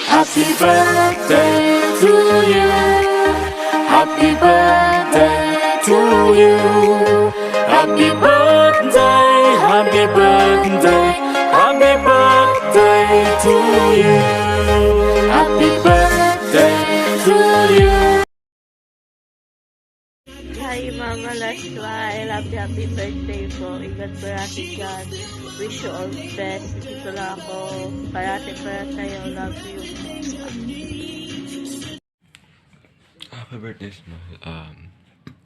Happy birthday to you. Happy birthday to you. Happy birthday, happy birthday, happy birthday to you. Happy birthday to you. Hi Mama Lashwa, happy birthday po. Ingat parati dyan. Wish you all the best. Dito lang ako. Parati sa'yo. Love you. Happy birthday, Smile.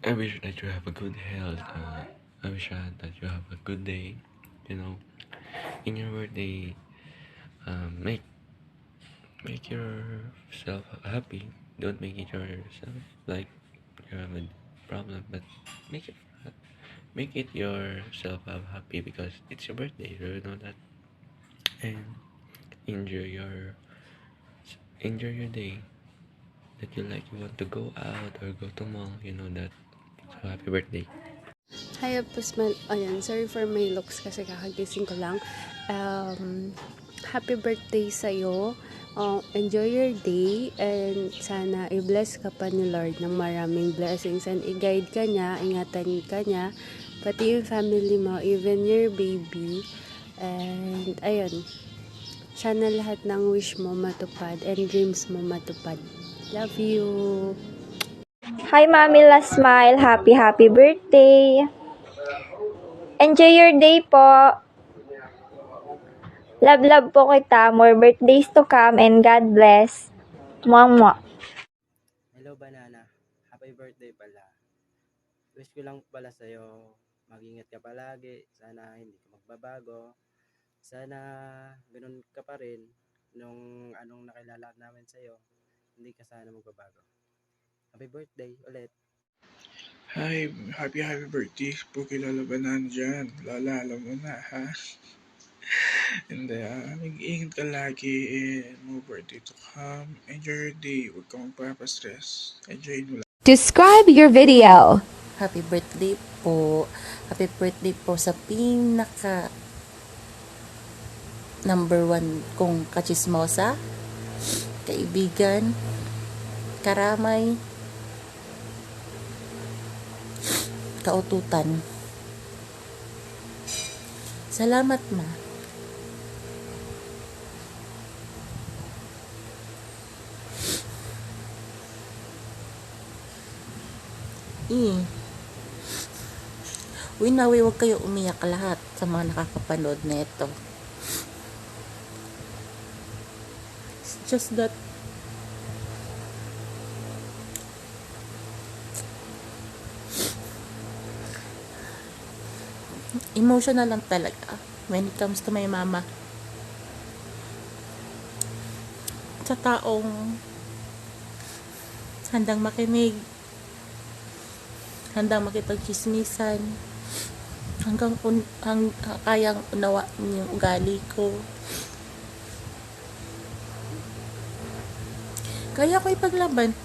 I wish that you have a good health. I wish that you have a good day. You know, in your birthday, make yourself happy. Don't make it yourself like you have a problem, but make it yourself happy because it's your birthday. You know that, and enjoy your day. That you like, you want to go out or go to mall, you know that. So happy birthday. Hi, Pusman. Ayan, sorry for my looks kasi kakagising ko lang. Happy birthday sa'yo. Enjoy your day and sana i-bless ka pa ni Lord ng maraming blessings and i-guide ka niya, ingatan ka niya, pati yung family mo, even your baby. And ayun, sana lahat ng wish mo matupad and dreams mo matupad. Love you! Hi, Mami La Smile. Happy birthday. Enjoy your day po. Love po kita. More birthdays to come and God bless. Mwah. Hello, Banana. Happy birthday pala. Wish ko lang pala sa'yo, mag-ingat ka palagi. Sana hindi ka magbabago. Sana ganun ka pa rin nung anong nakilala namin sa'yo. Hindi ka sana magbabago. Happy birthday ulit. Hi, happy birthday po kay Lola Banana dyan. Lola, alam mo na ha. Hindi mag-ingat ka lagi and more birthday to come. Enjoy your day, huwag kang magpapastress. Enjoy mo lang. Describe your video. Happy birthday po. Happy birthday po sa pinaka number 1 kong kachismosa, kaibigan, karamay, kaututan. Salamat, Ma. Uy, nawi, huwag kayo umiyak lahat sa mga nakakapanood na ito. It's just that emotional lang talaga when it comes to my mama. Sa taong handang makinig, handang makipagchismisan, hanggang kayang unawa yung ugali ko. Kaya ko ipaglaban.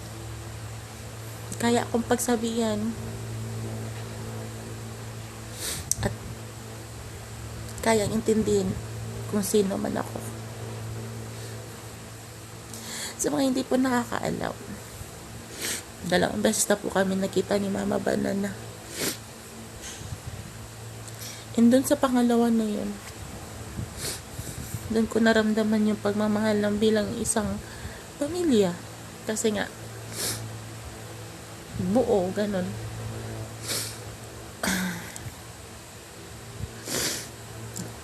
Kaya akong pagsabihan. At kayang intindihin kung sino man ako. Sa mga hindi po nakakaalam, 2 beses na po kami nakita ni Mama Banana. And dun sa pangalawa na yun, dun ko naramdaman yung pagmamahal ng bilang isang pamilya. Kasi nga, buo, ganun.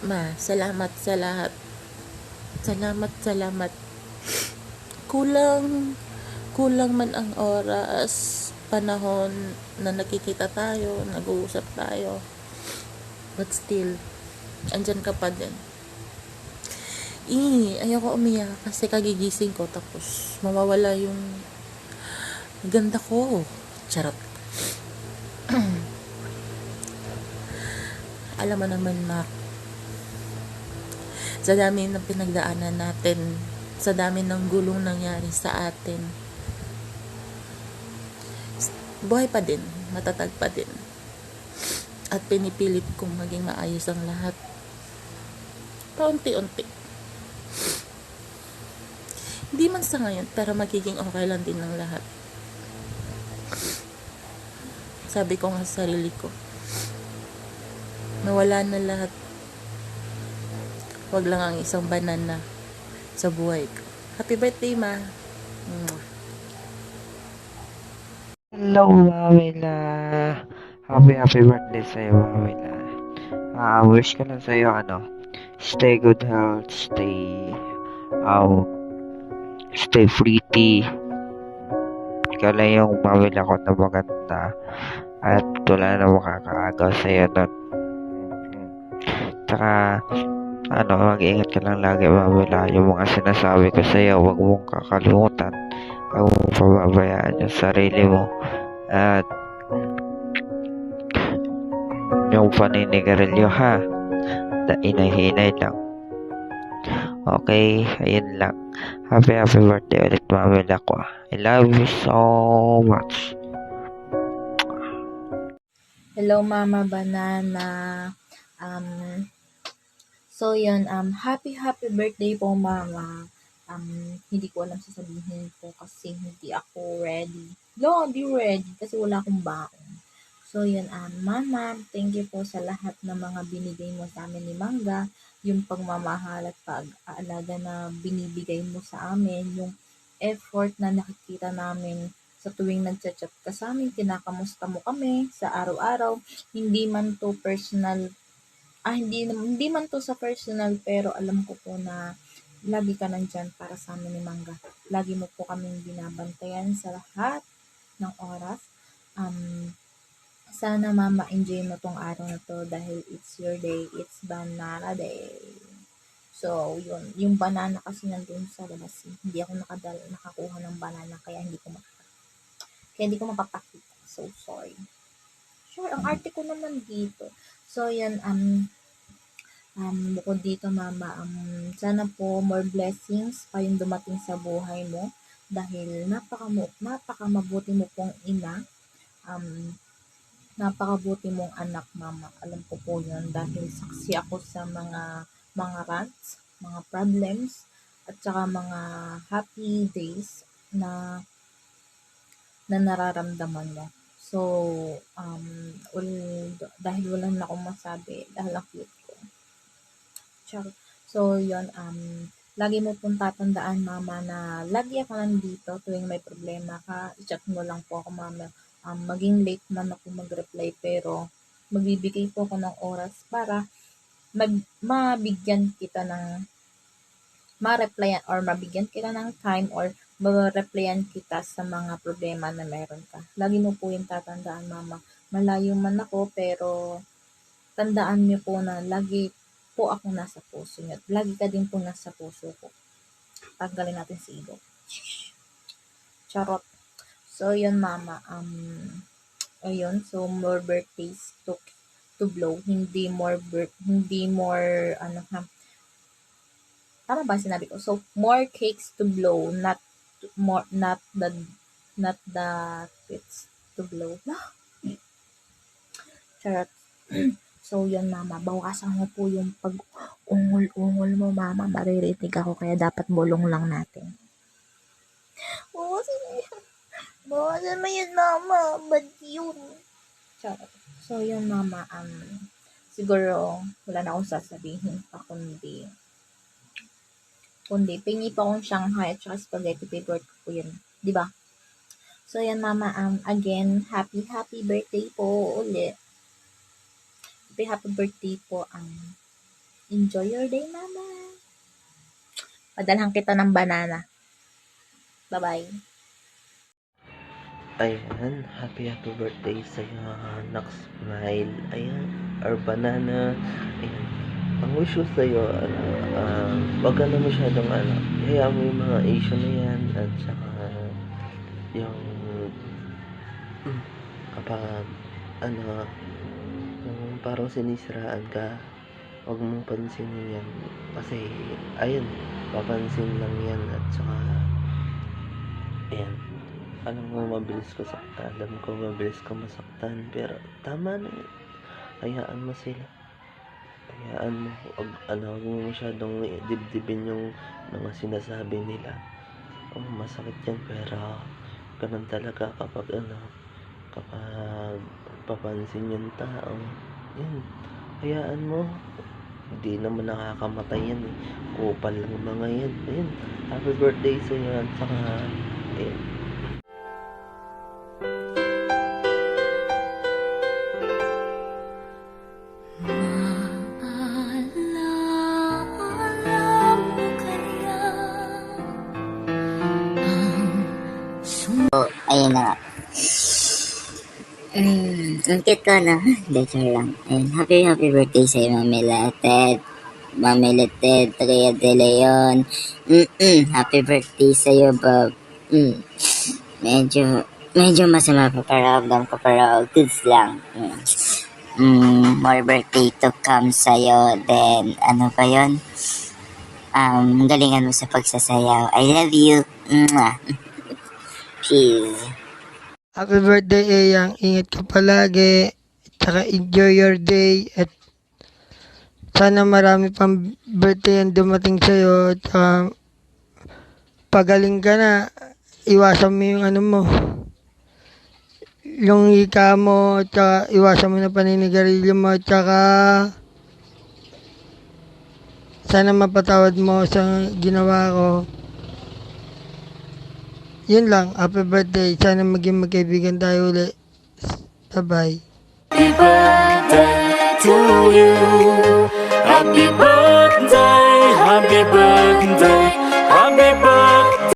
Ma, salamat sa lahat. Salamat. Kulang man ang oras, panahon na nakikita tayo, nag-uusap tayo. But still, andyan ka pa din. Ayoko umiyak kasi kagigising ko tapos mawawala yung ganda ko. Charot. Alam mo naman, Mac, sa dami ng pinagdaanan natin, sa dami ng gulong nangyari sa atin, buhay pa din, matatag pa din. At pinipilit kong maging maayos ang lahat. Paunti-unti. Hindi man sa ngayon, pero magiging okay lang din ng lahat. Sabi ko nga sa sarili ko, nawala na lahat. Wag lang ang isang banana sa buhay ko. Happy birthday, Ma. Mwah. Hello, Mawila. Happy birthday sa'yo, Mawila. Wish ko lang sa'yo, stay good health, stay pretty. Ikaw lang yung Mawila ko na maganda. At wala na makakaagaw sa'yo nun. Tsaka, mag-ingat ka lang lagi, Mawila. Yung mga sinasabi ko sa'yo, huwag mong kakalimutan. Huwag mong pababayaan yung sarili mo. At yung paninigarilyo, ha? Inay-hinay lang. Okay, ayun lang. Happy birthday ulit, Mawila ko. I love you so much. Hello, Mama Banana. So yun, happy birthday po, Mama. Hindi ko alam sasabihin ko kasi hindi ako ready. No, hindi ready kasi wala akong baon. So yun, Mama, thank you po sa lahat ng mga binigay mo sa amin ni Mangga, yung pagmamahal at pag-aalaga na binibigay mo sa amin, yung effort na nakikita namin sa tuwing nagchat-chat ka sa amin, kinakamusta mo kami sa araw-araw, hindi man to personal, hindi man to sa personal, pero alam ko po na lagi ka nandyan para sa amin ni Mangga. Lagi mo po kaming binabantayan sa lahat ng oras. Sana, Mama, enjoy mo tong araw na to dahil it's your day, it's banana day. So, yun. Yung banana kasi nandun sa labas. Hindi ako nakakuha ng banana kaya hindi ko mapapakita. So, sorry. Sure, ang arte ko naman dito. So, yan, bukod dito, Mama, sana po more blessings pa yung dumating sa buhay mo dahil napakamabuti mo pong ina. Napakabuti mong anak, Mama. Alam ko po yun dahil saksi ako sa mga rants, mga problems, at saka mga happy days na nararamdaman mo. So, dahil wala na akong masabi, dahil ang cute ko. So, yun, lagi mo pong tatandaan, Mama, na lagi ako nandito tuwing may problema ka. I-chat mo lang po ako, Mama. Maging late man ako mag-reply, pero magbibigay po ako ng oras para mabigyan kita ng ma-replyan or mabigyan kita ng time or ma-replyan kita sa mga problema na meron ka. Lagi mo po yung tatandaan, Mama. Malayo man ako, pero tandaan niyo po na lagi po ako nasa puso niyo. Lagi ka din po nasa puso ko. Tanggalin natin si ego. Charot. So, yun, Mama. Ayun. So, more birthdays to blow. Hindi more, tama ba sinabi ko? So, more cakes to blow, not the cakes to blow. Charot. So, yun, Mama. Bawasan mo po yung pag-ungol-ungol mo, Mama. Maririnig ako, kaya dapat bulong lang natin. Bawasan mo yun, Mama. Bad yun. Charot. So, yun, Mama. Siguro, wala na akong sasabihin pa, kundi pingi pa akong Shanghai at saka spaghetti favorite ko yun. Diba? So, yan, Mama. Again, happy birthday po ulit. Happy birthday po. Enjoy your day, Mama. Padalhan kita ng banana. Bye-bye. Ayan, happy birthday sa'yo, Nax Smile. Ayan, our banana. Ayan, ang wish ko sa'yo, wag ka na masyadong, hayaan mo yung mga issue na yan, at saka, yung, kapag, yung parang sinisiraan ka, wag mong pansinin yan, kasi, ayun, papansin lang yan, at saka, ayan, alam ko mabilis ko masaktan, pero tama na yun. Hayaan mo sila. Hayaan mo, huwag mo masyadong dibdibin yung mga sinasabi nila. masakit yan, pero ganun talaga kapag kapag papansin yung tao, yun, hayaan mo. Hindi naman nakakamatay yan eh. Kupal lang mga yan. Ayun, happy birthday sa iyo at saka, ayun. Ayun na nga. Ang cute ko, no? Better lang. Ayun, happy birthday sa'yo, Mami Lated. Mami Lated, Tria de Leon. Happy birthday sa'yo, Bob. Medyo masama pa paramdam ko, pero goods lang. More birthday to come sa'yo. Then, ano pa yun? Galingan mo sa pagsasayaw. I love you. Mwah. Peace. Happy birthday, Eyang. Ingat ka palagi. Tsaka enjoy your day. At sana marami pang birthday ang dumating sa'yo. Tsaka pagaling ka na, iwasan mo yung ano mo. Yung hika mo. Tsaka iwasan mo na paninigarilyo mo. Tsaka sana mapatawad mo sa ginawa ko. Yun lang, happy birthday. Sana maging magkaibigan tayo ulit. Bye-bye. Happy birthday to you. Happy birthday, happy birthday, happy birthday.